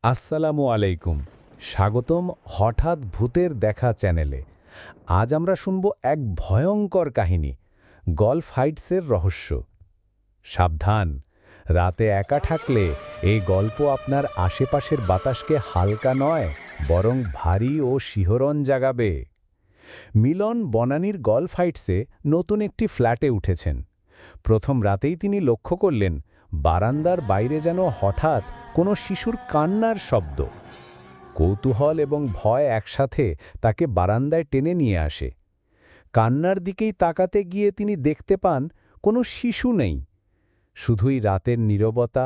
আসসালামু আলাইকুম। স্বাগতম হঠাৎ ভূতের দেখা চ্যানেলে। আজ আমরা শুনব এক ভয়ঙ্কর কাহিনী, গল্ফ হাইটসের রহস্য। সাবধান, রাতে একা থাকলে এই গল্প আপনার আশেপাশের বাতাসকে হালকা নয়, বরং ভারী ও শিহরণ জাগাবে। মিলন বনানীর গল্ফ হাইটসে নতুন একটি ফ্ল্যাটে উঠেছেন। প্রথম রাতেই তিনি লক্ষ্য করলেন বারান্দার বাইরে যেন হঠাৎ কোনো শিশুর কান্নার শব্দ। কৌতূহল এবং ভয় একসাথে তাকে বারান্দায় টেনে নিয়ে আসে। কান্নার দিকেই তাকাতে গিয়ে তিনি দেখতে পান কোনো শিশু নেই, শুধুই রাতের নীরবতা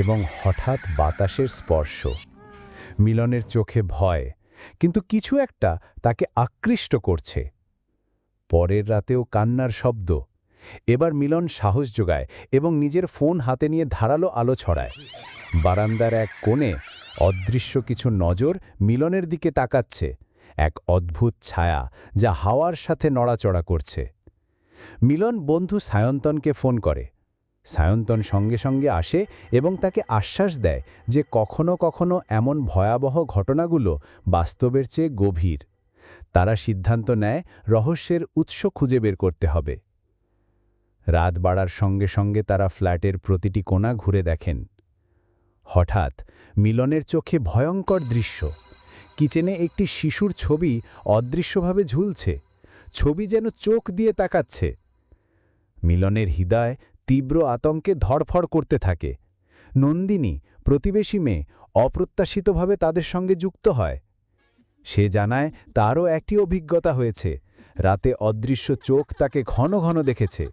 এবং হঠাৎ বাতাসের স্পর্শ। মিলনের চোখে ভয়, কিন্তু কিছু একটা তাকে আকৃষ্ট করছে। পরের রাতেও কান্নার শব্দ। এবার মিলন সাহস জোগায় এবং নিজের ফোন হাতে নিয়ে ধারালো আলো ছড়ায়। বারান্দার এক কোণে অদৃশ্য কিছু নজর মিলনের দিকে তাকাচ্ছে, এক অদ্ভুত ছায়া যা হাওয়ার সাথে নড়াচড়া করছে। মিলন বন্ধু সায়ন্তনকে ফোন করে। সায়ন্তন সঙ্গে সঙ্গে আসে এবং তাকে আশ্বাস দেয় যে কখনো কখনো এমন ভয়াবহ ঘটনাগুলো বাস্তবের চেয়ে গভীর। তারা সিদ্ধান্ত নেয় রহস্যের উৎস খুঁজে বের করতে হবে। রাত বাড়ার সঙ্গে সঙ্গে তারা ফ্ল্যাটের প্রতিটি কোণা ঘুরে দেখেন। হঠাৎ মিলনের চোখে ভয়ঙ্কর দৃশ্য। কিচেনে একটি শিশুর ছবি অদৃশ্যভাবে ঝুলছে, ছবি যেন চোখ দিয়ে তাকাচ্ছে। মিলনের হৃদয় তীব্র আতঙ্কে ধড়ফড় করতে থাকে। নন্দিনী, প্রতিবেশী মেয়ে, অপ্রত্যাশিতভাবে তাদের সঙ্গে যুক্ত হয়। সে জানায় তারও একটি অভিজ্ঞতা হয়েছে, রাতে অদৃশ্য চোখ তাকে ঘন ঘন দেখেছে।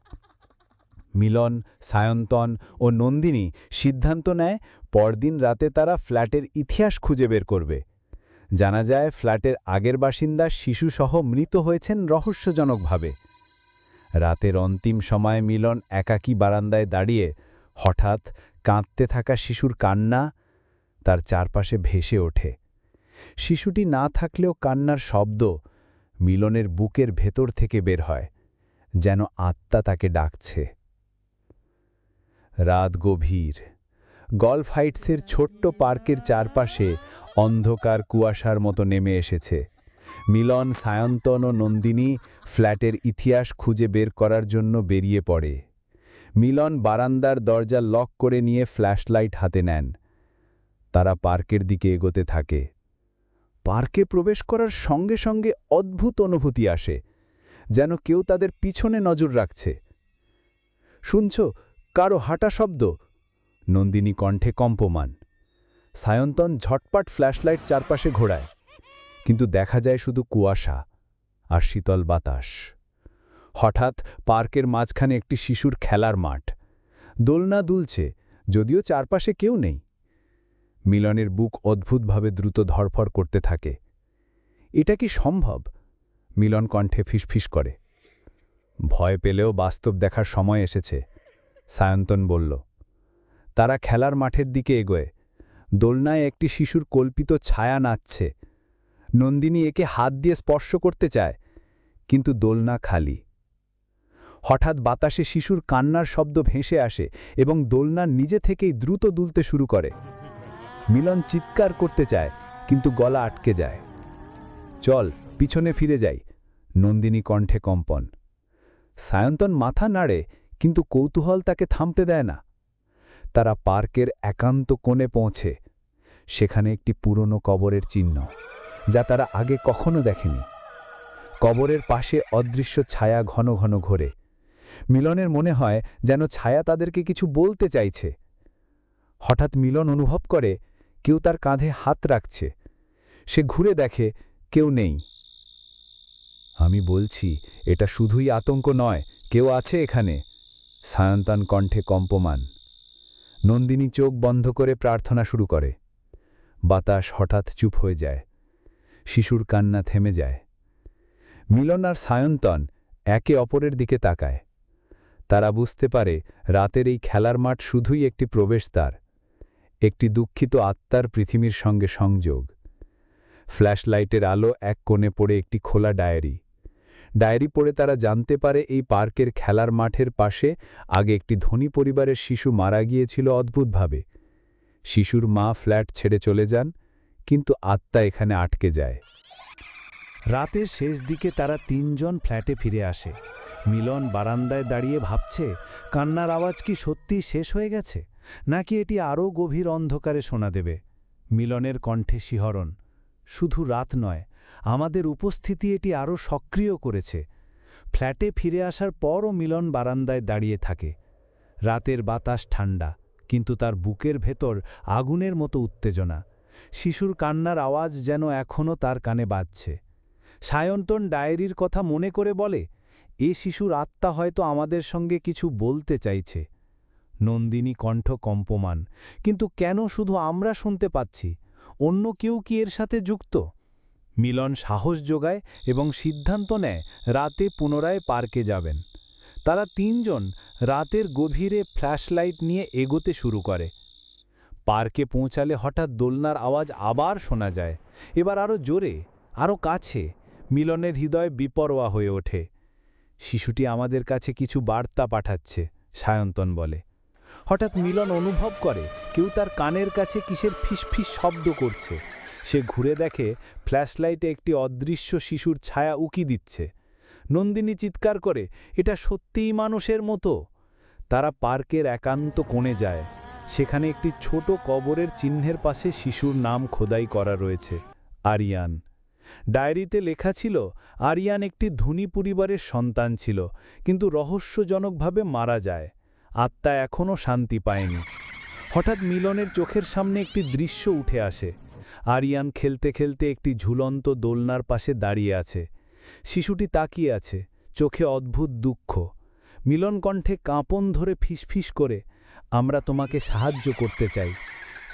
মিলন, সায়ন্তন ও নন্দিনী সিদ্ধান্ত নেয় পরদিন রাতে তারা ফ্ল্যাটের ইতিহাস খুঁজে বের করবে। জানা যায় ফ্ল্যাটের আগের বাসিন্দা শিশুসহ মৃত হয়েছেন রহস্যজনকভাবে। রাতের অন্তিম সময়ে মিলন একাকী বারান্দায় দাঁড়িয়ে হঠাৎ কাঁদতে থাকা শিশুর কান্না তার চারপাশে ভেসে ওঠে। শিশুটি না থাকলেও কান্নার শব্দ মিলনের বুকের ভেতর থেকে বের হয়, যেন আত্মা তাকে ডাকছে। রাত গভীর। গল্ফ হাইটসের ছোট্ট পার্কের চারপাশে অন্ধকার কুয়াশার মতো নেমে এসেছে। মিলন, সায়ন্তন ও নন্দিনী ফ্ল্যাটের ইতিহাস খুঁজে বের করার জন্য বেরিয়ে পড়ে। মিলন বারান্দার দরজা লক করে নিয়ে ফ্ল্যাশলাইট হাতে নেন। তারা পার্কের দিকে এগোতে থাকে। পার্কে প্রবেশ করার সঙ্গে সঙ্গে অদ্ভুত অনুভূতি আসে, যেন কেউ তাদের পিছনে নজর রাখছে। শুনছ কারো হাঁটা শব্দ? নন্দিনী কণ্ঠে কম্পমান। সায়ন্তন ঝটপট ফ্ল্যাশলাইট চারপাশে ঘোরায়, কিন্তু দেখা যায় শুধু কুয়াশা আর শীতল বাতাস। হঠাৎ পার্কের মাঝখানে একটি শিশুর খেলার মাঠ। দোলনা দুলছে, যদিও চারপাশে কেউ নেই। মিলনের বুক অদ্ভুতভাবে দ্রুত ধড়ফড় করতে থাকে। এটা কি সম্ভব? মিলন কণ্ঠে ফিসফিস করে। ভয় পেলেও বাস্তব দেখার সময় এসেছে, সায়ন্তন বলল। তারা খেলার মাঠের দিকে এগোয়। দোলনায় একটি শিশুর কল্পিত ছায়া নাচছে। নন্দিনী একে হাত দিয়ে স্পর্শ করতে চায়, কিন্তু দোলনা খালি। হঠাৎ বাতাসে শিশুর কান্নার শব্দ ভেসে আসে এবং দোলনা নিজে থেকেই দ্রুত দুলতে শুরু করে। মিলন চিৎকার করতে চায়, কিন্তু গলা আটকে যায়। চল, পিছনে ফিরে যাই, নন্দিনী কণ্ঠে কম্পন। সায়ন্তন মাথা নাড়ে, কিন্তু কৌতূহল তাকে থামতে দেয় না। তারা পার্কের একান্ত কোণে পৌঁছে। সেখানে একটি পুরনো কবরের চিহ্ন, যা তারা আগে কখনো দেখেনি। কবরের পাশে অদৃশ্য ছায়া ঘন ঘন ঘোরে। মিলনের মনে হয় যেন ছায়া তাদেরকে কিছু বলতে চাইছে। হঠাৎ মিলন অনুভব করে কেউ তার কাঁধে হাত রাখছে। সে ঘুরে দেখে কেউ নেই। আমি বলছি, এটা শুধুই আতঙ্ক নয়, কেউ আছে এখানে, সায়ন্তন কণ্ঠে কম্পমান। নন্দিনী চোখ বন্ধ করে প্রার্থনা শুরু করে। বাতাস হঠাৎ চুপ হয়ে যায়। শিশুর কান্না থেমে যায়। মিলন আর সায়ন্তন একে অপরের দিকে তাকায়। তারা বুঝতে পারে রাতের এই খেলার মাঠ শুধুই একটি প্রবেশদ্বার, একটি দুঃখিত আত্মার পৃথিবীর সঙ্গে সংযোগ। ফ্ল্যাশলাইটের আলো এক কোণে পড়ে একটি খোলা ডায়েরি পড়ে তারা জানতে পারে এই পার্কের খেলার মাঠের পাশে আগে একটি ধনী পরিবারের শিশু মারা গিয়েছিল অদ্ভুতভাবে। শিশুর মা ফ্ল্যাট ছেড়ে চলে যান, কিন্তু আত্মা এখানে আটকে যায়। রাতের শেষ দিকে তারা তিনজন ফ্ল্যাটে ফিরে আসে। মিলন বারান্দায় দাঁড়িয়ে ভাবছে, কান্নার আওয়াজ কি সত্যিই শেষ হয়ে গেছে, নাকি এটি আরও গভীর অন্ধকারে শোনা দেবে। মিলনের কণ্ঠে শিহরণ। শুধু রাত নয়, আমাদের উপস্থিতি এটি আরও সক্রিয় করেছে। ফ্ল্যাটে ফিরে আসার পরও মিলন বারান্দায় দাঁড়িয়ে থাকে। রাতের বাতাস ঠান্ডা, কিন্তু তার বুকের ভেতর আগুনের মতো উত্তেজনা। শিশুর কান্নার আওয়াজ যেন এখনও তার কানে বাজছে। সায়ন্তন ডায়েরির কথা মনে করে বলে, এ শিশুর আত্মা হয়তো আমাদের সঙ্গে কিছু বলতে চাইছে। নন্দিনী কণ্ঠ কম্পমান, কিন্তু কেন শুধু আমরা শুনতে পাচ্ছি? অন্য কেউ কি এর সাথে যুক্ত? মিলন সাহস যোগায় এবং সিদ্ধান্ত নেয় রাতে পুনরায় পার্কে যাবেন। তারা তিনজন রাতের গভীরে ফ্ল্যাশলাইট নিয়ে এগোতে শুরু করে। পার্কে পৌঁছালে হঠাৎ দোলনার আওয়াজ আবার শোনা যায়, এবার আরও জোরে, আরও কাছে। মিলনের হৃদয় বিপরোয়া হয়ে ওঠে। শিশুটি আমাদের কাছে কিছু বার্তা পাঠাচ্ছে, সায়ন্তন বলে। হঠাৎ মিলন অনুভব করে কেউ তার কানের কাছে কিসের ফিসফিস শব্দ করছে। সে ঘুরে দেখে ফ্ল্যাশলাইটে একটি অদৃশ্য শিশুর ছায়া উকি দিচ্ছে। নন্দিনী চিৎকার করে, এটা সত্যিই মানুষের মতো। তারা পার্কের একান্ত কোণে যায়। সেখানে একটি ছোট কবরের চিহ্নের পাশে শিশুর নাম খোদাই করা রয়েছে, আরিয়ান। ডায়েরিতে লেখা ছিল, আরিয়ান একটি ধনী পরিবারের সন্তান ছিল, কিন্তু রহস্যজনকভাবে মারা যায়। আত্মা এখনও শান্তি পায়নি। হঠাৎ মিলনের চোখের সামনে একটি দৃশ্য উঠে আসে। আরিয়ান খেলতে খেলতে একটি ঝুলন্ত দোলনার পাশে দাঁড়িয়ে আছে। শিশুটি তাকিয়ে আছে, চোখে অদ্ভুত দুঃখ। মিলন কণ্ঠে কাঁপন ধরে ফিসফিস করে, আমরা তোমাকে সাহায্য করতে চাই।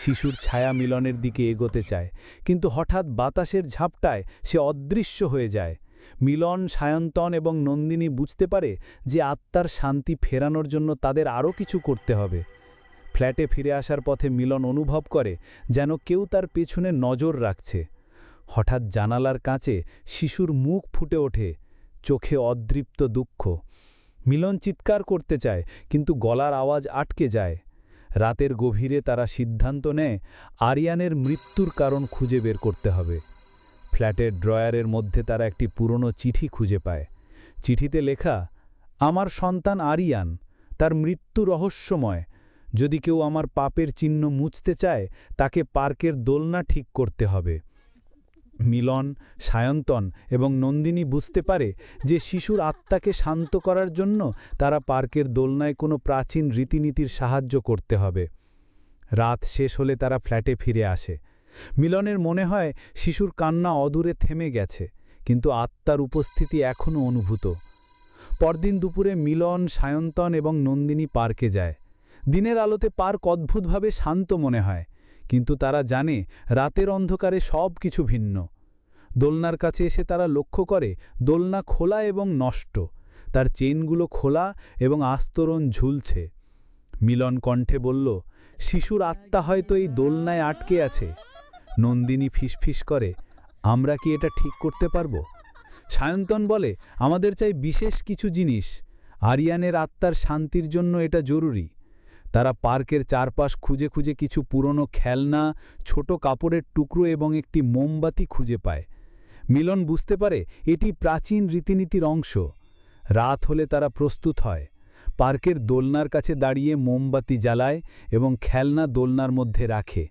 শিশুর ছায়া মিলনের দিকে এগোতে চায়, কিন্তু হঠাৎ বাতাসের ঝাপটায় সে অদৃশ্য হয়ে যায়। মিলন, সায়ন্তন এবং নন্দিনী বুঝতে পারে যে আত্মার শান্তি ফেরানোর জন্য তাদের আরও কিছু করতে হবে। ফ্ল্যাটে ফিরে আসার পথে মিলন অনুভব করে যেন কেউ তার পেছনে নজর রাখছে। হঠাৎ জানালার কাছে শিশুর মুখ ফুটে ওঠে, চোখে অদৃপ্ত দুঃখ। মিলন চিৎকার করতে চায়, কিন্তু গলার আওয়াজ আটকে যায়। রাতের গভীরে তারা সিদ্ধান্ত নেয় আরিয়ানের মৃত্যুর কারণ খুঁজে বের করতে হবে। ফ্ল্যাটের ড্রয়ারের মধ্যে তারা একটি পুরনো চিঠি খুঁজে পায়। চিঠিতে লেখা, আমার সন্তান আরিয়ান, তার মৃত্যু রহস্যময়। যদি কেউ আমার পাপের চিহ্ন মুছতে চায়, তাকে পার্কের দোলনা ঠিক করতে হবে। মিলন, সায়ন্তন এবং নন্দিনী বুঝতে পারে যে শিশুর আত্মাকে শান্ত করার জন্য তারা পার্কের দোলনায় কোনো প্রাচীন রীতিনীতির সাহায্য করতে হবে। রাত শেষ হলে তারা ফ্ল্যাটে ফিরে আসে। মিলনের মনে হয় শিশুর কান্না অদূরে থেমে গেছে, কিন্তু আত্মার উপস্থিতি এখনও অনুভূত। পরদিন দুপুরে মিলন, সায়ন্তন এবং নন্দিনী পার্কে যায়। দিনের আলোতে পার্ক অদ্ভুতভাবে শান্ত মনে হয়, কিন্তু তারা জানে রাতের অন্ধকারে সব কিছু ভিন্ন। দোলনার কাছে এসে তারা লক্ষ্য করে দোলনা খোলা এবং নষ্ট, তার চেইনগুলো খোলা এবং আস্তরণ ঝুলছে। মিলন কণ্ঠে বলল, শিশুর আত্মা হয়তো এই দোলনায় আটকে আছে। নন্দিনী ফিসফিস করে, আমরা কি এটা ঠিক করতে পারব? সায়ন্তন বলে, আমাদের চাই বিশেষ কিছু জিনিস। আরিয়ানের আত্মার শান্তির জন্য এটা জরুরি। তারা পার্কের চারপাশ খুঁজে খুঁজে কিছু পুরনো খেলনা, ছোট কাপড়ের টুকরো এবং একটি মোমবাতি খুঁজে পায়। মিলন বুঝতে পারে এটি প্রাচীন রীতিনীতির অংশ। রাত হলে তারা প্রস্তুত হয়। পার্কের দোলনার কাছে দাঁড়িয়ে মোমবাতি জ্বালায় এবং খেলনা দোলনার মধ্যে রাখে।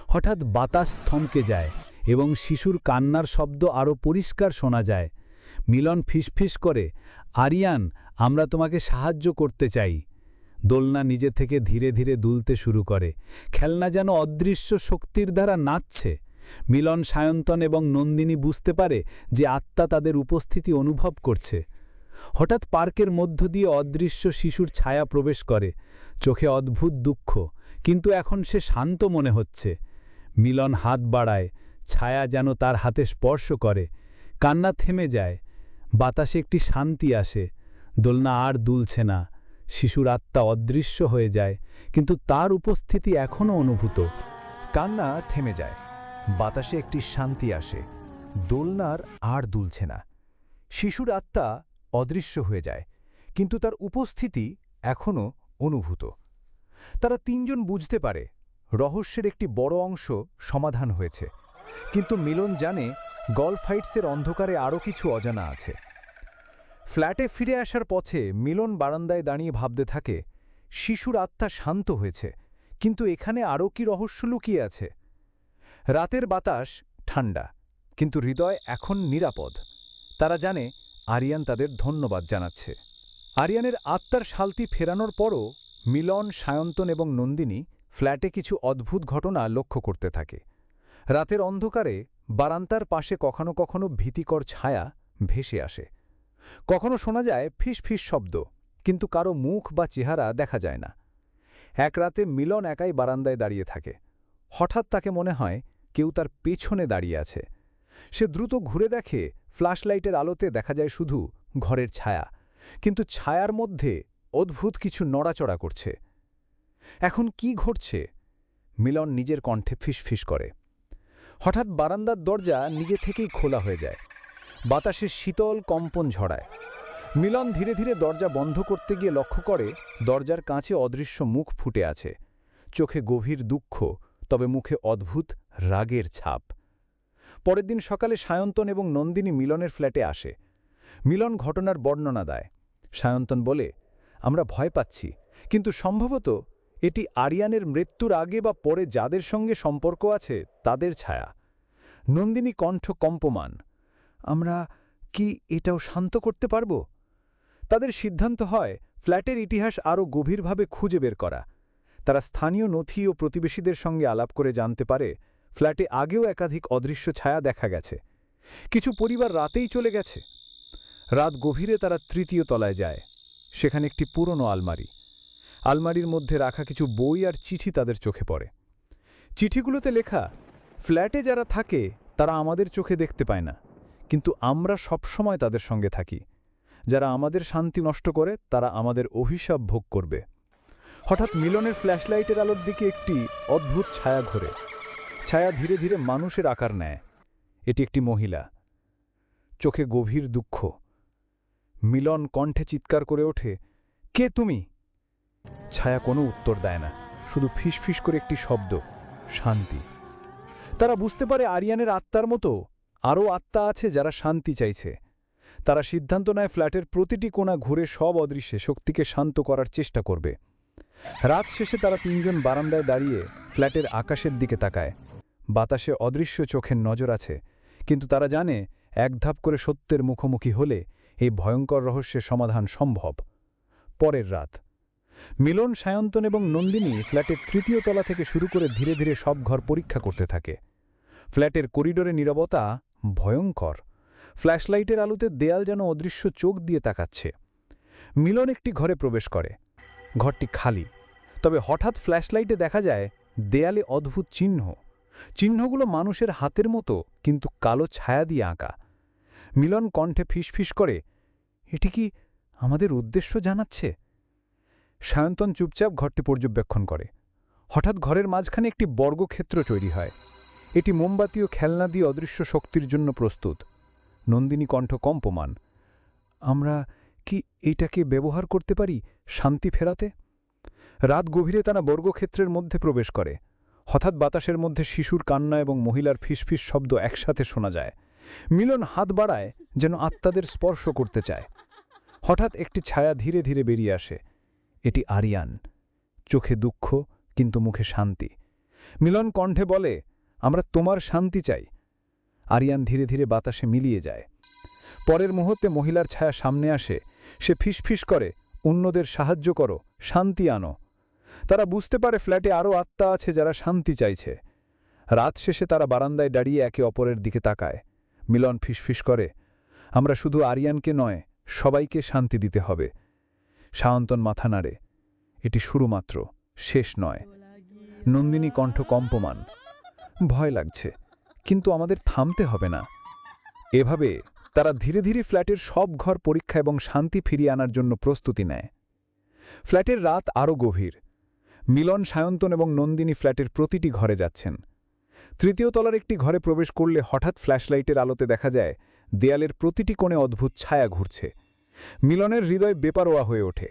হঠাৎ বাতাস থমকে যায় এবং শিশুর কান্নার শব্দ আরও পরিষ্কার শোনা যায়। মিলন ফিসফিস করে, আরিয়ান, আমরা তোমাকে সাহায্য করতে চাই। দোলনা নিজে থেকে ধীরে ধীরে দুলতে শুরু করে। খেলনা যেন অদৃশ্য শক্তির দ্বারা নাচছে। মিলন, সায়ন্তন এবং নন্দিনী বুঝতে পারে যে আত্মা তাদের উপস্থিতি অনুভব করছে। হঠাৎ পার্কের মধ্য দিয়ে অদৃশ্য শিশুর ছায়া প্রবেশ করে। চোখে অদ্ভুত দুঃখ, কিন্তু এখন সে শান্ত মনে হচ্ছে। মিলন হাত বাড়ায়, ছায়া যেন তার হাতে স্পর্শ করে। কান্না থেমে যায়। বাতাসে একটি শান্তি আসে। দোলনা আর দুলছে না। শিশুর আত্মা অদৃশ্য হয়ে যায়, কিন্তু তার উপস্থিতি এখনও অনুভূত। কান্না থেমে যায়। বাতাসে একটি শান্তি আসে। দোলনার আর দুলছে না। শিশুর আত্মা অদৃশ্য হয়ে যায়, কিন্তু তার উপস্থিতি এখনও অনুভূত। তারা তিনজন বুঝতে পারে রহস্যের একটি বড় অংশ সমাধান হয়েছে, কিন্তু মিলন জানে গল্ফ হাইটসের অন্ধকারে আরও কিছু অজানা আছে। ফ্ল্যাটে ফিরে আসার পথে মিলন বারান্দায় দাঁড়িয়ে ভাবতে থাকে, শিশুর আত্মা শান্ত হয়েছে, কিন্তু এখানে আরও কি রহস্য লুকিয়ে আছে। রাতের বাতাস ঠান্ডা, কিন্তু হৃদয় এখন নিরাপদ। তারা জানে আরিয়ান তাদের ধন্যবাদ জানাচ্ছে। আরিয়ানের আত্মার শান্তি ফেরানোর পরও মিলন, সায়ন্তন এবং নন্দিনী ফ্ল্যাটে কিছু অদ্ভুত ঘটনা লক্ষ্য করতে থাকে। রাতের অন্ধকারে বারান্দার পাশে কখনো কখনো ভীতিকর ছায়া ভেসে আসে। কখনো শোনা যায় ফিস ফিস শব্দ, কিন্তু কারো মুখ বা চেহারা দেখা যায় না। এক রাতে মিলন একাই বারান্দায় দাঁড়িয়ে থাকে। হঠাৎ তাকে মনে হয় কেউ তার পেছনে দাঁড়িয়ে আছে। সে দ্রুত ঘুরে দেখে, ফ্ল্যাশলাইটের আলোতে দেখা যায় শুধু ঘরের ছায়া, কিন্তু ছায়ার মধ্যে অদ্ভুত কিছু নড়াচড়া করছে। এখন কি ঘটছে? মিলন নিজের কণ্ঠে ফিসফিস করে। হঠাৎ বারান্দার দরজা নিজে থেকেই খোলা হয়ে যায়। বাতাসের শীতল কম্পন ঝড়ায়। মিলন ধীরে ধীরে দরজা বন্ধ করতে গিয়ে লক্ষ্য করে দরজার কাছে অদৃশ্য মুখ ফুটে আছে। চোখে গভীর দুঃখ, তবে মুখে অদ্ভুত রাগের ছাপ। পরের দিন সকালে সায়ন্তন এবং নন্দিনী মিলনের ফ্ল্যাটে আসে। মিলন ঘটনার বর্ণনা দেয়। সায়ন্তন বলে, আমরা ভয় পাচ্ছি, কিন্তু সম্ভবত এটি আরিয়ানের মৃত্যুর আগে বা পরে যাদের সঙ্গে সম্পর্ক আছে তাদের ছায়া। নন্দিনী কণ্ঠ কম্পমান, আমরা কি এটাও শান্ত করতে পারব? তাদের সিদ্ধান্ত হয় ফ্ল্যাটের ইতিহাস আরও গভীরভাবে খুঁজে বের করা। তারা স্থানীয় নথি ও প্রতিবেশীদের সঙ্গে আলাপ করে জানতে পারে ফ্ল্যাটে আগেও একাধিক অদৃশ্য ছায়া দেখা গেছে। কিছু পরিবার রাতেই চলে গেছে। রাত গভীরে তারা তৃতীয় তলায় যায়। সেখানে একটি পুরনো আলমারি। আলমারির মধ্যে রাখা কিছু বই আর চিঠি তাদের চোখে পড়ে। চিঠিগুলোতে লেখা, ফ্ল্যাটে যারা থাকে তারা আমাদের চোখে দেখতে পায় না, কিন্তু আমরা সবসময় তাদের সঙ্গে থাকি। যারা আমাদের শান্তি নষ্ট করে তারা আমাদের অভিশাপ ভোগ করবে। হঠাৎ মিলনের ফ্ল্যাশলাইটের আলোর দিকে একটি অদ্ভুত ছায়া ঘোরে। ছায়া ধীরে ধীরে মানুষের আকার নেয়। এটি একটি মহিলা, চোখে গভীর দুঃখ। মিলন কণ্ঠে চিৎকার করে ওঠে, কে তুমি? ছায়া কোনো উত্তর দেয় না, শুধু ফিসফিস করে একটি শব্দ, শান্তি। তারা বুঝতে পারে আরিয়ানের আত্মার মতো আরও আত্মা আছে যারা শান্তি চাইছে। তারা সিদ্ধান্ত নেয় ফ্ল্যাটের প্রতিটি কোণা ঘুরে সব অদৃশ্যে শক্তিকে শান্ত করার চেষ্টা করবে। রাত শেষে তারা তিনজন বারান্দায় দাঁড়িয়ে ফ্ল্যাটের আকাশের দিকে তাকায়। বাতাসে অদৃশ্য চোখের নজর আছে, কিন্তু তারা জানে এক ধাপ করে সত্যের মুখোমুখি হলে এই ভয়ঙ্কর রহস্যের সমাধান সম্ভব। পরের রাত মিলন, সায়ন্তন এবং নন্দিনী ফ্ল্যাটের তৃতীয় তলা থেকে শুরু করে ধীরে ধীরে সব ঘর পরীক্ষা করতে থাকে। ফ্ল্যাটের করিডোরে নীরবতা ভয়ঙ্কর। ফ্ল্যাশলাইটের আলোতে দেয়াল যেন অদৃশ্য চোখ দিয়ে তাকাচ্ছে। মিলন একটি ঘরে প্রবেশ করে। ঘরটি খালি, তবে হঠাৎ ফ্ল্যাশলাইটে দেখা যায় দেয়ালে অদ্ভুত চিহ্ন। চিহ্নগুলো মানুষের হাতের মতো, কিন্তু কালো ছায়া দিয়ে আঁকা। মিলন কণ্ঠে ফিসফিস করে, এটি কি আমাদের উদ্দেশ্য জানাচ্ছে? সায়ন্তন চুপচাপ ঘরটি পর্যবেক্ষণ করে। হঠাৎ ঘরের মাঝখানে একটি বর্গক্ষেত্র তৈরি হয়। এটি মোমবাতি ও খেলনা দিয়ে অদৃশ্য শক্তির জন্য প্রস্তুত। নন্দিনী কণ্ঠ কম্পমান, আমরা কি এইটাকে ব্যবহার করতে পারি শান্তি ফেরাতে? রাত গভীরে তারা বর্গক্ষেত্রের মধ্যে প্রবেশ করে। হঠাৎ বাতাসের মধ্যে শিশুর কান্না এবং মহিলার ফিসফিস শব্দ একসাথে শোনা যায়। মিলন হাত বাড়ায় যেন আত্মাদের স্পর্শ করতে চায়। হঠাৎ একটি ছায়া ধীরে ধীরে বেরিয়ে আসে। এটি আরিয়ান, চোখে দুঃখ কিন্তু মুখে শান্তি। মিলন কণ্ঠে বলে, আমরা তোমার শান্তি চাই। আরিয়ান ধীরে ধীরে বাতাসে মিলিয়ে যায়। পরের মুহূর্তে মহিলার ছায়া সামনে আসে। সে ফিসফিস করে, অন্যদের সাহায্য করো, শান্তি আনো। তারা বুঝতে পারে ফ্ল্যাটে আরও আত্মা আছে যারা শান্তি চাইছে। রাত শেষে তারা বারান্দায় দাঁড়িয়ে একে অপরের দিকে তাকায়। মিলন ফিসফিস করে, আমরা শুধু আরিয়ানকে নয়, সবাইকে শান্তি দিতে হবে। সায়ন্তন মাথা নাড়ে, এটি শুরু মাত্র, শেষ নয়। নন্দিনী কণ্ঠ কম্পমান, ভয় লাগছে, কিন্তু আমাদের থামতে হবে না। এভাবে তারা ধীরে ধীরে ফ্ল্যাটের সব ঘর পরীক্ষা এবং শান্তি ফিরিয়ে আনার জন্য প্রস্তুতি নেয়। ফ্ল্যাটের রাত আরও গভীর। মিলন, সায়ন্তন এবং নন্দিনী ফ্ল্যাটের প্রতিটি ঘরে যাচ্ছেন। তৃতীয় তলার একটি ঘরে প্রবেশ করলে হঠাৎ ফ্ল্যাশলাইটের আলোতে দেখা যায় দেয়ালের প্রতিটি কোণে অদ্ভুত ছায়া ঘুরছে। মিলনের হৃদয় বেপারোয়া হয়ে ওঠে।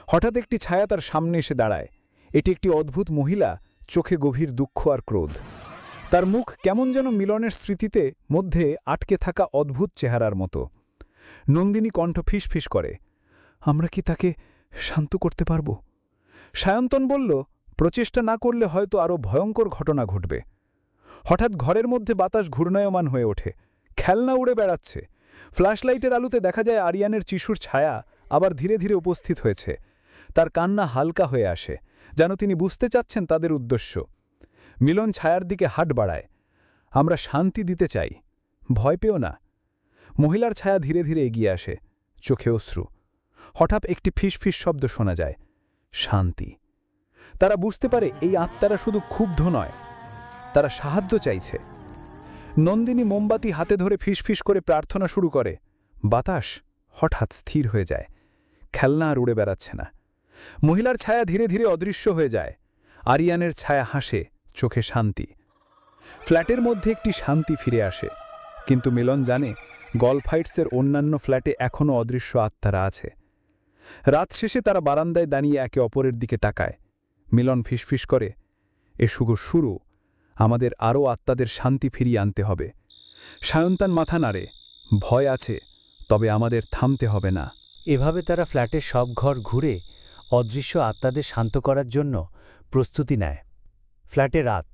হঠাৎ একটি ছায়া তার সামনে এসে দাঁড়ায়। এটি একটি অদ্ভুত মহিলা চোখে গভীর দুঃখ আর ক্রোধ। তার মুখ কেমন যেন মিলনের স্মৃতিতে মধ্যে আটকে থাকা অদ্ভুত চেহারার মতো। নন্দিনী কণ্ঠ ফিসফিস করে, আমরা কি তাকে শান্ত করতে পারব? সায়ন্তন বলল, প্রচেষ্টা না করলে হয়তো আরও ভয়ঙ্কর ঘটনা ঘটবে। হঠাৎ ঘরের মধ্যে বাতাস ঘূর্ণায়মান হয়ে ওঠে, খেলনা উড়ে বেড়াচ্ছে। ফ্ল্যাশলাইটের আলোতে দেখা যায় আরিয়ানের চিশুর ছায়া আবার ধীরে ধীরে উপস্থিত হয়েছে। তার কান্না হালকা হয়ে আসে, যেন তিনি বুঝতে চাচ্ছেন তাদের উদ্দেশ্য। মিলন ছায়ার দিকে হাত বাড়ায়, আমরা শান্তি দিতে চাই, ভয় পেও না। মহিলার ছায়া ধীরে ধীরে এগিয়ে আসে, চোখে অশ্রু। হঠাৎ একটি ফিসফিস শব্দ শোনা যায়, শান্তি। তারা বুঝতে পারে এই আত্মারা শুধু ক্ষুব্ধ নয়, তারা সাহায্য চাইছে। নন্দিনী মোমবাতি হাতে ধরে ফিসফিস করে প্রার্থনা শুরু করে। বাতাস হঠাৎ স্থির হয়ে যায়, খেলনা আর উড়ে বেড়াচ্ছে না। মহিলার ছায়া ধীরে ধীরে অদৃশ্য হয়ে যায়। আরিয়ানের ছায়া হাসে, চোখে শান্তি। ফ্ল্যাটের মধ্যে একটি শান্তি ফিরে আসে, কিন্তু মিলন জানে গল্ফ হাইটসের অন্যান্য ফ্ল্যাটে এখনও অদৃশ্য আত্মারা আছে। রাত শেষে তারা বারান্দায় দাঁড়িয়ে একে অপরের দিকে তাকায়। মিলন ফিসফিস করে, এ শুরু, আমাদের আরও আত্মাদের শান্তি ফিরিয়ে আনতে হবে। সায়ন্তান মাথা নাড়ে, ভয় আছে, তবে আমাদের থামতে হবে না। এভাবে তারা ফ্ল্যাটের সব ঘর ঘুরে অদৃশ্য আত্মাদের শান্ত করার জন্য প্রস্তুতি নেয়। ফ্ল্যাটে রাত।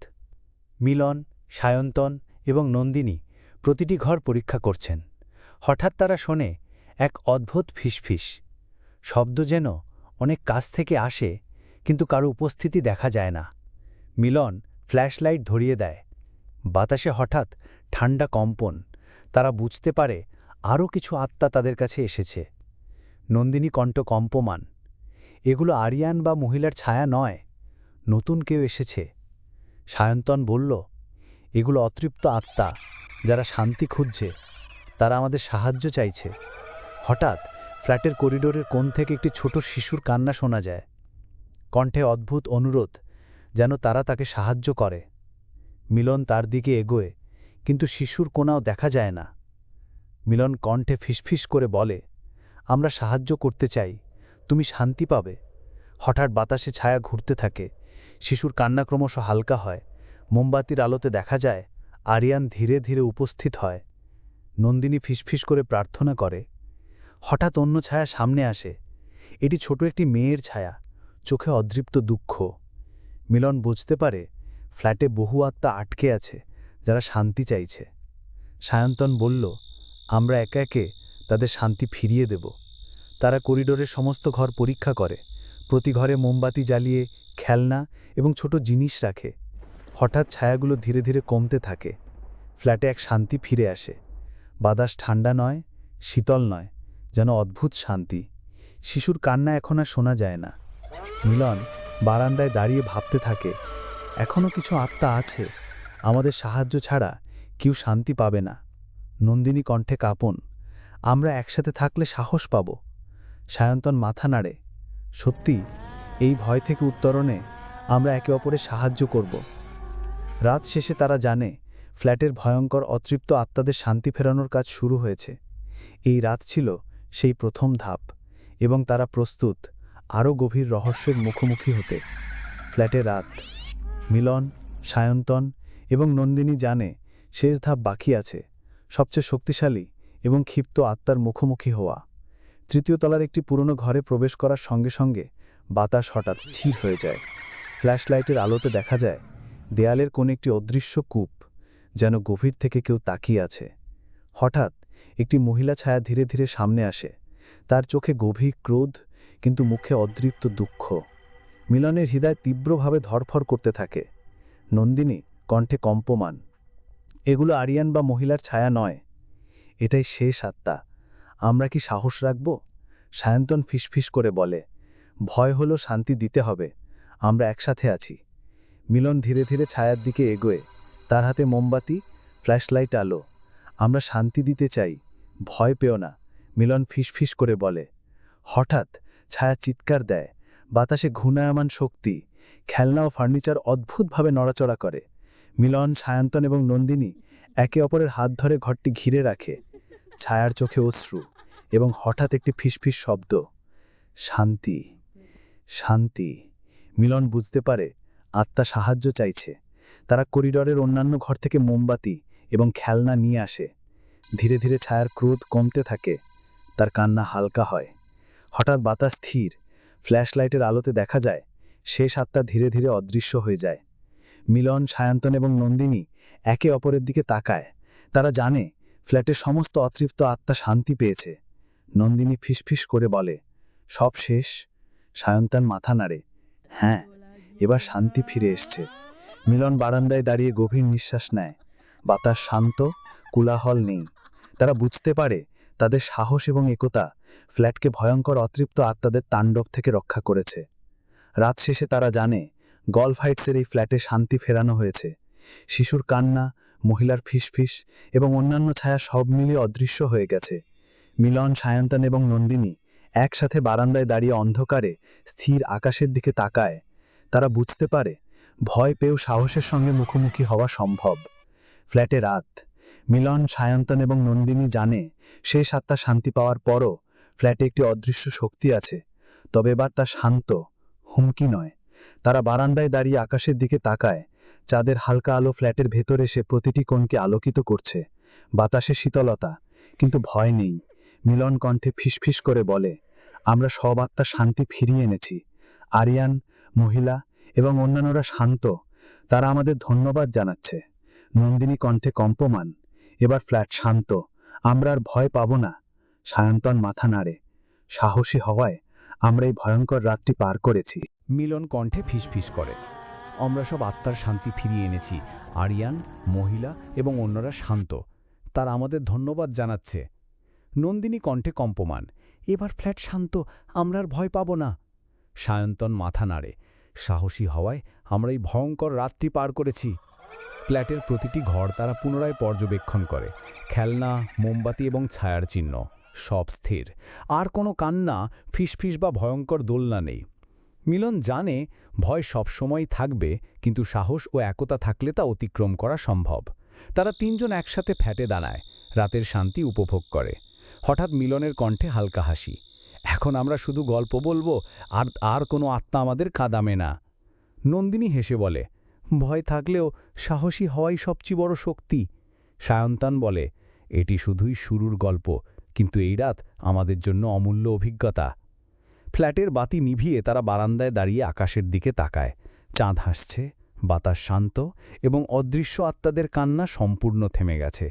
মিলন, সায়ন্তন এবং নন্দিনী প্রতিটি ঘর পরীক্ষা করছেন। হঠাৎ তারা শোনে এক অদ্ভুত ফিসফিস শব্দ, যেন অনেক কাছ থেকে আসে, কিন্তু কারো উপস্থিতি দেখা যায় না। মিলন ফ্ল্যাশলাইট ধরিয়ে দেয়। বাতাসে হঠাৎ ঠান্ডা কম্পন। তারা বুঝতে পারে আরও কিছু আত্মা তাদের কাছে এসেছে। নন্দিনী কণ্ঠ কম্পমান, এগুলো আরিয়ান বা মহিলার ছায়া নয়, নতুন কেউ এসেছে। সায়ন্তন বলল, এগুলো অতৃপ্ত আত্মা, যারা শান্তি খুঁজছে, তারা আমাদের সাহায্য চাইছে। হঠাৎ ফ্ল্যাটের করিডোরের কোণ থেকে একটি ছোট শিশুর কান্না শোনা যায়। কণ্ঠে অদ্ভুত অনুরোধ, যেন তারা তাকে সাহায্য করে। মিলন তার দিকে এগোয়, কিন্তু শিশুর কোনাও দেখা যায় না। মিলন কণ্ঠে ফিসফিস করে বলে, আমরা সাহায্য করতে চাই, তুমি শান্তি পাবে। হঠাৎ বাতাসে ছায়া ঘুরতে থাকে, শিশুর কান্না ক্রমশ হালকা হয়। মোমবাতির আলোতে দেখা যায় আরিয়ান ধীরে ধীরে উপস্থিত হয়। নন্দিনী ফিসফিস করে প্রার্থনা করে। হঠাৎ অন্য ছায়া সামনে আসে। এটি ছোট একটি মেয়ের ছায়া, চোখে অদৃপ্ত দুঃখ। মিলন বুঝতে পারে ফ্ল্যাটে বহু আত্মা আটকে আছে, যারা শান্তি চাইছে। সায়ন্তন বলল, আমরা একে একে তাদের শান্তি ফিরিয়ে দেব। তারা করিডোরের সমস্ত ঘর পরীক্ষা করে, প্রতি ঘরে মোমবাতি জ্বালিয়ে খেলনা এবং ছোট জিনিস রাখে। হঠাৎ ছায়াগুলো ধীরে ধীরে কমতে থাকে। ফ্ল্যাটে এক শান্তি ফিরে আসে। বাতাস ঠান্ডা নয়, শীতল নয়, যেন অদ্ভুত শান্তি। শিশুর কান্না এখন আর শোনা যায় না। মিলন বারান্দায় দাঁড়িয়ে ভাবতে থাকে, এখনও কিছু আত্মা আছে, আমাদের সাহায্য ছাড়া কেউ শান্তি পাবে না। নন্দিনী কণ্ঠে কাঁপন, আমরা একসাথে থাকলে সাহস পাব। সায়ন্তন মাথা নাড়ে, সত্যি, এই ভয় থেকে উত্তরণে আমরা একে অপরের সাহায্য করব। রাত শেষে তারা জানে ফ্ল্যাটের ভয়ঙ্কর অতৃপ্ত আত্মাদের শান্তি ফেরানোর কাজ শুরু হয়েছে। এই রাত ছিল সেই প্রথম ধাপ, এবং তারা প্রস্তুত আরও গভীর রহস্যের মুখোমুখি হতে। ফ্ল্যাটে রাত। মিলন, সায়ন্তন এবং নন্দিনী জানে শেষ ধাপ বাকি আছে, সবচেয়ে শক্তিশালী এবং ক্ষিপ্ত আত্মার মুখোমুখি হওয়া। তৃতীয় তলার একটি পুরনো ঘরে প্রবেশ করার সঙ্গে সঙ্গে বাতাস হঠাৎ স্থির হয়ে যায়। ফ্ল্যাশলাইটের আলোতে দেখা যায় দেয়ালের কোণে একটি অদৃশ্য কূপ, যেন গভীর থেকে কেউ তাকিয়ে আছে। হঠাৎ একটি মহিলা ছায়া ধীরে ধীরে সামনে আসে। তার চোখে গভীর ক্রোধ, কিন্তু মুখে অদৃপ্ত দুঃখ। মিলনের হৃদয় তীব্রভাবে ধড়ফড় করতে থাকে। নন্দিনী কণ্ঠে কম্পমান, এগুলো আরিয়ান বা মহিলার ছায়া নয়, এটাই শেষ আত্মা, আমরা কি সাহস রাখব? সায়ন্তন ফিসফিস করে বলে, ভয় হলো শান্তি দিতে হবে, আমরা একসাথে আছি। মিলন ধীরে ধীরে ছায়ার দিকে এগোয়, তার হাতে মোমবাতি, ফ্ল্যাশলাইট আলো। আমরা শান্তি দিতে চাই, ভয় পেও না, মিলন ফিসফিস করে বলে। হঠাৎ ছায়া চিৎকার দেয়, বাতাসে ঘূর্ণায়মান শক্তি, খেলনা ও ফার্নিচার অদ্ভুতভাবে নড়াচড়া করে। মিলন, সায়ন্তন এবং নন্দিনী একে অপরের হাত ধরে ঘরটি ঘিরে রাখে। ছায়ার চোখে অশ্রু, এবং হঠাৎ একটি ফিসফিস শব্দ, শান্তি, শান্তি। মিলন বুঝতে পারে আত্মা সাহায্য চাইছে। তারা করিডরের অন্যান্য ঘর থেকে মোমবাতি এবং খেলনা নিয়ে আসে। ধীরে ধীরে ছায়ার ক্রোধ কমতে থাকে, তার কান্না হালকা হয়। হঠাৎ বাতাস স্থির, ফ্ল্যাশলাইটের আলোতে দেখা যায় শেষ আত্মা ধীরে ধীরে অদৃশ্য হয়ে যায়। মিলন, সায়ন্তন এবং নন্দিনী একে অপরের দিকে তাকায়। তারা জানে ফ্ল্যাটের সমস্ত অতৃপ্ত আত্মা শান্তি পেয়েছে। নন্দিনী ফিসফিস করে বলে, সব শেষ। সায়ন্তন মাথা নাড়ে, হ্যাঁ, এবার শান্তি ফিরে এসছে। মিলন বারান্দায় দাঁড়িয়ে গভীর নিঃশ্বাস নেয়। বাতাস শান্ত, কোলাহল নেই। তারা বুঝতে পারে তাদের সাহস এবং একতা ফ্ল্যাটকে ভয়ঙ্কর অতৃপ্ত আত্মাদের তাণ্ডব থেকে রক্ষা করেছে। রাত শেষে তারা জানে গলফ হাইটসের এই ফ্ল্যাটে শান্তি ফেরানো হয়েছে। শিশুর কান্না, মহিলার ফিসফিস এবং অন্যান্য ছায়া সব মিলিয়ে অদৃশ্য হয়ে গেছে। মিলন, সায়ন্তন এবং নন্দিনী একসাথে বারান্দায় দাঁড়িয়ে অন্ধকারে স্থির আকাশের দিকে তাকায়। তারা বুঝতে পারে ভয় পেয়েও সাহসের সঙ্গে মুখোমুখি হওয়া সম্ভব। ফ্ল্যাটে রাত। মিলন, সায়ন্তন এবং নন্দিনী জানে শেষ আত্মা শান্তি পাওয়ার পরও ফ্ল্যাটে একটি অদৃশ্য শক্তি আছে, তবে এবার তা শান্ত, হুমকি নয়। তারা বারান্দায় দাঁড়িয়ে আকাশের দিকে তাকায়। চাঁদের হালকা আলো ফ্ল্যাটের ভেতর এসে প্রতিটি কোণকে আলোকিত করছে। বাতাসে শীতলতা, কিন্তু ভয় নেই। মিলন কণ্ঠে ফিসফিস করে বলে, আমরা সব আত্মা শান্তি ফিরিয়ে এনেছি। আরিয়ান, মহিলা এবং অন্যান্যরা শান্ত, তারা আমাদের ধন্যবাদ জানাচ্ছে। নন্দিনী কণ্ঠে কম্পমান, এবার ফ্ল্যাট শান্ত, আমরা আর ভয় পাব না। সায়ন্তন মাথা নাড়ে, সাহসী হওয়ায় আমরা এই ভয়ঙ্কর রাতটি পার করেছি। মিলন কণ্ঠে ফিসফিস করে, আমরা সব আত্মার শান্তি ফিরিয়ে এনেছি। আরিয়ান, মহিলা এবং অন্যরা শান্ত, তারা আমাদের ধন্যবাদ জানাচ্ছে। নন্দিনী কণ্ঠে কম্পমান, এবার ফ্ল্যাট শান্ত, আমরা আর ভয় পাব না। সায়ন্তন মাথা নাড়ে, সাহসী হওয়ায় আমরা এই ভয়ঙ্কর রাতটি পার করেছি। ফ্ল্যাটের প্রতিটি ঘর তারা পুনরায় পর্যবেক্ষণ করে। খেলনা, মোমবাতি এবং ছায়ার চিহ্ন সব স্থির। আর কোনো কান্না, ফিসফিস বা ভয়ঙ্কর দোলনা নেই। মিলন জানে ভয় সবসময়ই থাকবে, কিন্তু সাহস ও একতা থাকলে তা অতিক্রম করা সম্ভব। তারা তিনজন একসাথে ফ্ল্যাটে দাঁড়ায়, রাতের শান্তি উপভোগ করে। হঠাৎ মিলনের কণ্ঠে হালকা হাসি, এখন আমরা শুধু গল্প বলবো, আর কোনো আত্মা আমাদের কাঁদাবে না। নন্দিনী হেসে বলে, ভয় থাকলেও সাহসী হওয়াই সবচেয়ে বড় শক্তি। সায়ন্তন বলে, এটি শুধুই শুরুর গল্প, কিন্তু এই রাত আমাদের জন্য অমূল্য অভিজ্ঞতা। ফ্ল্যাটের বাতি নিভিয়ে তারা বারান্দায় দাঁড়িয়ে আকাশের দিকে তাকায়। চাঁদ হাসছে, বাতাস শান্ত এবং অদৃশ্য আত্মাদের কান্না সম্পূর্ণ থেমে গেছে।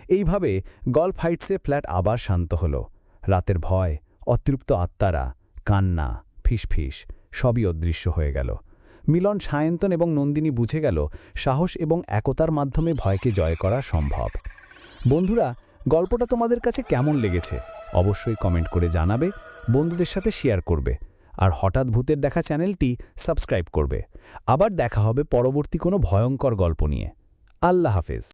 এইভাবে গলফ হাইটসে ফ্ল্যাট আবার শান্ত হল। রাতের ভয়, অতৃপ্ত আত্মারা, কান্না, ফিসফিস সবই অদৃশ্য হয়ে গেল। মিলন, সায়ন্তন এবং নন্দিনী বুঝে গেল সাহস এবং একতার মাধ্যমে ভয়কে জয় করা সম্ভব। বন্ধুরা, গল্পটা তোমাদের কাছে কেমন লেগেছে অবশ্যই কমেন্ট করে জানাবে, বন্ধুদের সাথে শেয়ার করবে, আর হঠাৎ ভূতের দেখা চ্যানেলটি সাবস্ক্রাইব করবে। আবার দেখা হবে পরবর্তী কোনো ভয়ঙ্কর গল্প নিয়ে। আল্লাহ হাফেজ।